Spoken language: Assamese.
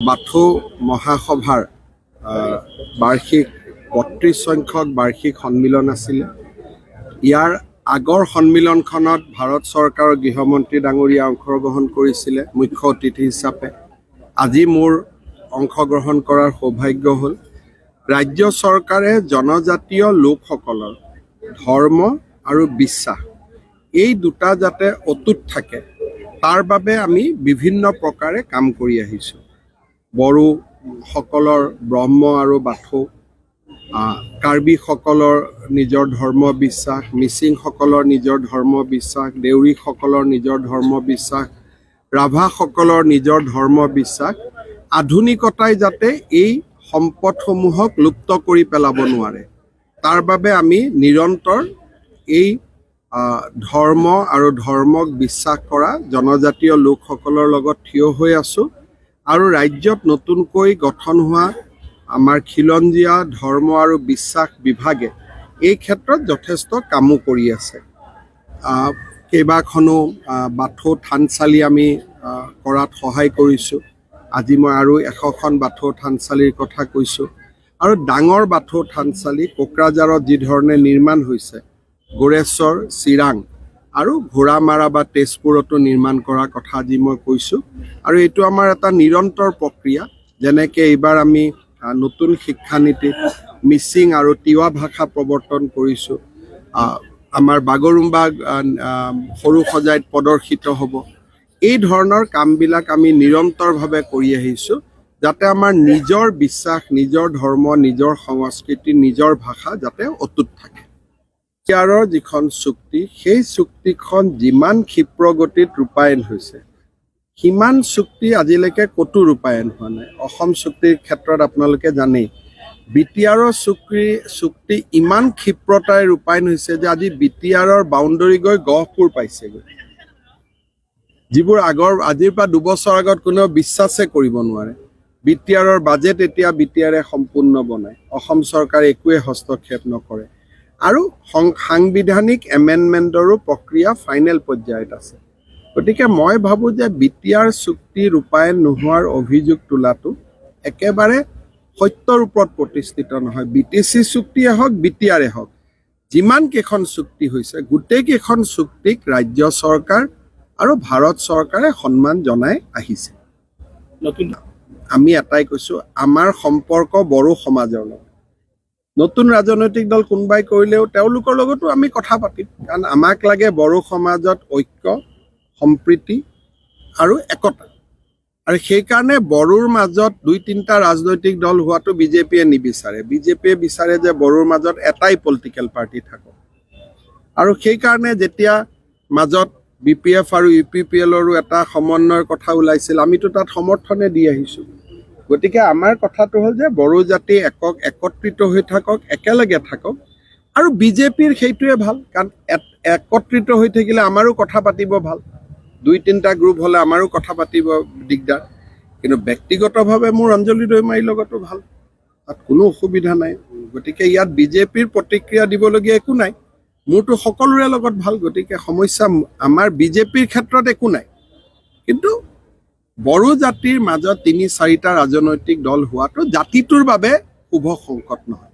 বাথৌ মহাসভাৰ বাৰ্ষিক ৩২ সংখ্যক বাৰ্ষিক সন্মিলন আছিলে। ইয়াৰ আগৰ সন্মিলনখনত ভাৰত চৰকাৰৰ গৃহমন্ত্ৰী ডাঙৰীয়া অংশগ্ৰহণ কৰিছিলে মুখ্য অতিথি হিচাপে। আজি মোৰ অংশগ্ৰহণ কৰাৰ সৌভাগ্য হ'ল। ৰাজ্য চৰকাৰে জনজাতীয় লোকসকলৰ ধৰ্ম আৰু বিশ্বাস এই দুটা যাতে অটুট থাকে তাৰ বাবে আমি বিভিন্ন প্ৰকাৰে কাম কৰি আহিছোঁ। বড়োসকলৰ ব্ৰহ্ম আৰু বাথৌ, কাৰ্বিসকলৰ নিজৰ ধৰ্ম বিশ্বাস, মিচিংসকলৰ নিজৰ ধৰ্ম বিশ্বাস, দেউৰীসকলৰ নিজৰ ধৰ্ম বিশ্বাস, ৰাভাসকলৰ নিজৰ ধৰ্ম বিশ্বাস, আধুনিকতাই যাতে এই সম্পদসমূহক লুপ্ত কৰি পেলাব নোৱাৰে তাৰ বাবে আমি নিৰন্তৰ এই ধৰ্ম আৰু ধৰ্মক বিশ্বাস কৰা জনজাতীয় লোকসকলৰ লগত থিয় হৈ আছোঁ। আৰু ৰাজ্যত নতুনকৈ গঠন হোৱা আমাৰ খিলঞ্জীয়া ধৰ্ম আৰু বিশ্বাস বিভাগে এই ক্ষেত্ৰত যথেষ্ট কামো কৰি আছে। কেইবাখনো বাথৌ থানচালি আমি কৰাত সহায় কৰিছোঁ। আজি মই আৰু 100খন বাথৌ থানচালিৰ কথা কৈছোঁ। আৰু ডাঙৰ বাথৌ থানচালি কোকৰাঝাৰত যি ধৰণে নিৰ্মাণ হৈছে, গোৰেশ্বৰ, চিৰাং আৰু ঘোঁৰামাৰা বা তেজপুৰতো নিৰ্মাণ কৰাৰ কথা আজি মই কৈছোঁ। আৰু এইটো আমাৰ এটা নিৰন্তৰ প্ৰক্ৰিয়া। যেনেকৈ এইবাৰ আমি নতুন শিক্ষানীতিত মিচিং আৰু তিৱা ভাষা প্ৰৱৰ্তন কৰিছোঁ। আমাৰ বাগৰুম্বা সৰু সজাইত প্ৰদৰ্শিত হ'ব। এই ধৰণৰ কামবিলাক আমি নিৰন্তৰভাৱে কৰি আহিছোঁ যাতে আমাৰ নিজৰ বিশ্বাস, নিজৰ ধৰ্ম, নিজৰ সংস্কৃতি, নিজৰ ভাষা যাতে অটুট থাকে। ইয়াৰৰ যিখন চুক্তি, সেই চুক্তিখন যিমান ক্ষীপ্ৰ গতিত ৰূপায়ণ হৈছে সিমান চুক্তি আজিলৈকে ক'তো ৰূপায়ণ হোৱা নাই। অসম চুক্তিৰ ক্ষেত্ৰত আপোনালোকে জানেই BTRৰ চুক্তি ইমান ক্ষীপ্ৰতাৰে ৰূপায়ণ হৈছে যে আজি BTRৰ বাউণ্ডৰী গৈ গহপুৰ পাইছেগৈ, যিবোৰ আজিৰ পৰা 2 বছৰ আগত কোনেও বিশ্বাসে কৰিব নোৱাৰে। BTRৰ বাজেট এতিয়া BTRে সম্পূৰ্ণ বনায়। অসম চৰকাৰে একোৱে হস্তক্ষেপ নকৰে। আৰু সাংবিধানিক এমেণ্ডমেণ্টৰো প্ৰক্ৰিয়া ফাইনেল পৰ্যায়ত আছে। গতিকে মই ভাবোঁ যে BTR চুক্তি ৰূপায়ণ নোহোৱাৰ অভিযোগ তোলাটো একেবাৰে সত্যৰ ওপৰত প্ৰতিষ্ঠিত নহয়। BTC চুক্তিয়ে হওক, BTRে হওক, যিমান কেইখন চুক্তি হৈছে গোটেইকেইখন চুক্তিক ৰাজ্য চৰকাৰ আৰু ভাৰত চৰকাৰে সন্মান জনাই আহিছে। আমি এটাই কৈছোঁ, আমাৰ সম্পৰ্ক বড়ো সমাজৰ লগত। নতুন ৰাজনৈতিক দল কোনোবাই কৰিলেও তেওঁলোকৰ লগতো আমি কথা পাতিম, কাৰণ আমাক লাগে বড়ো সমাজত ঐক্য, সম্প্ৰীতি আৰু একতা। আৰু সেইকাৰণে বড়োৰ মাজত 2-3টা ৰাজনৈতিক দল হোৱাটো বিজেপিয়ে নিবিচাৰে। বিজেপিয়ে বিচাৰে যে বড়োৰ মাজত এটাই পলিটিকেল পাৰ্টি থাকক। আৰু সেইকাৰণে যেতিয়া মাজত BPF আৰু UPPLৰো এটা সমন্বয়ৰ কথা ওলাইছিল, আমিতো তাত সমৰ্থনে দি আহিছোঁ। গতিকে আমাৰ কথাটো হ'ল যে বড়ো জাতি একত্ৰিত হৈ থাকক, একেলগে থাকক। আৰু বিজেপিৰ সেইটোৱে ভাল, কাৰণ একত্ৰিত হৈ থাকিলে আমাৰো কথা পাতিব ভাল। 2-3টা গ্ৰুপ হ'লে আমাৰো কথা পাতিব দিগদাৰ। কিন্তু ব্যক্তিগতভাৱে মোৰ অঞ্জলি দৈমাৰীৰ লগতো ভাল, তাত কোনো অসুবিধা নাই। গতিকে ইয়াত বিজেপিৰ প্ৰতিক্ৰিয়া দিবলগীয়া একো নাই। মোৰতো সকলোৰে লগত ভাল। গতিকে সমস্যা আমাৰ বিজেপিৰ ক্ষেত্ৰত একো নাই। কিন্তু বড়ো জাতিৰ মাজত 3-4টা ৰাজনৈতিক দল হোৱাটো জাতিটোৰ বাবে শুভ সংকট নহয়।